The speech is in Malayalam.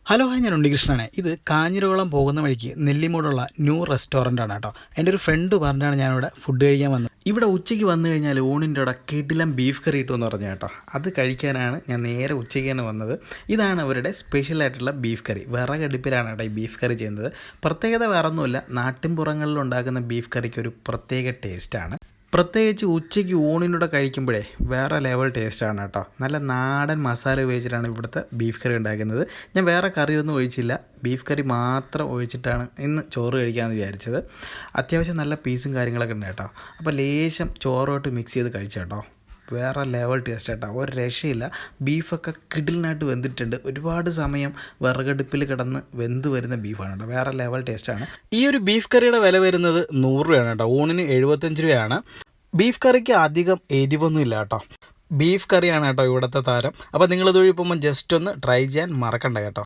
ഹലോ ഹായ്, ഞാൻ ഉണ്ണികൃഷ്ണനാണ്. ഇത് കാഞ്ഞിരകുളം പോകുന്ന വഴിക്ക് നെല്ലിമൂടുള്ള ന്യൂ റെസ്റ്റോറൻ്റാണ് കേട്ടോ. എൻ്റെ ഒരു ഫ്രണ്ട് പറഞ്ഞാണ് ഞാനിവിടെ ഫുഡ് കഴിക്കാൻ വന്നത്. ഇവിടെ ഉച്ചയ്ക്ക് വന്നു കഴിഞ്ഞാൽ ഊണിൻ്റെ അവിടെ കിടിലം ബീഫ് കറി കിട്ടുമെന്ന് പറഞ്ഞു കേട്ടോ. അത് കഴിക്കാനാണ് ഞാൻ നേരെ ഉച്ചയ്ക്ക് തന്നെ വന്നത്. ഇതാണ് അവരുടെ സ്പെഷ്യലായിട്ടുള്ള ബീഫ് കറി. വിറകടുപ്പിലാണ് കേട്ടോ ഈ ബീഫ് കറി ചെയ്യുന്നത്. പ്രത്യേകത വേറൊന്നുമില്ല, നാട്ടിൻപുറങ്ങളിൽ ഉണ്ടാക്കുന്ന ബീഫ് കറിക്ക് ഒരു പ്രത്യേക ടേസ്റ്റാണ്. പ്രത്യേകിച്ച് ഉച്ചയ്ക്ക് ഊണിനൂടെ കഴിക്കുമ്പോഴേ വേറെ ലെവൽ ടേസ്റ്റാണ് കേട്ടോ. നല്ല നാടൻ മസാല ഉപയോഗിച്ചിട്ടാണ് ഇവിടുത്തെ ബീഫ് കറി ഉണ്ടാക്കുന്നത്. ഞാൻ വേറെ കറിയൊന്നും ഒഴിച്ചില്ല, ബീഫ് കറി മാത്രം ഒഴിച്ചിട്ടാണ് ഇന്ന് ചോറ് കഴിക്കാമെന്ന് വിചാരിച്ചത്. അത്യാവശ്യം നല്ല പീസും കാര്യങ്ങളൊക്കെ ഉണ്ട് കേട്ടോ. അപ്പോൾ ലേശം ചോറുമായിട്ട് മിക്സ് ചെയ്ത് കഴിച്ചു കേട്ടോ. വേറെ ലെവൽ ടേസ്റ്റ് കേട്ടോ, ഒരു രക്ഷയില്ല. ബീഫൊക്കെ കിടിലിനായിട്ട് വെന്തിട്ടുണ്ട്. ഒരുപാട് സമയം വിറകടുപ്പിൽ കിടന്ന് വെന്ത് വരുന്ന ബീഫാണ് കേട്ടോ. വേറെ ലെവൽ ടേസ്റ്റാണ്. ഈ ഒരു ബീഫ് കറിയുടെ വില വരുന്നത് 100 രൂപയാണ് കേട്ടോ. ഊണിന് 75 രൂപയാണ്. ബീഫ് കറിക്ക് അധികം എരിവൊന്നും ഇല്ല കേട്ടോ. ബീഫ് കറിയാണ് കേട്ടോ ഇവിടുത്തെ താരം. അപ്പോൾ നിങ്ങളിത് വഴി പോകുമ്പോൾ ജസ്റ്റ് ഒന്ന് ട്രൈ ചെയ്യാൻ മറക്കണ്ട കേട്ടോ.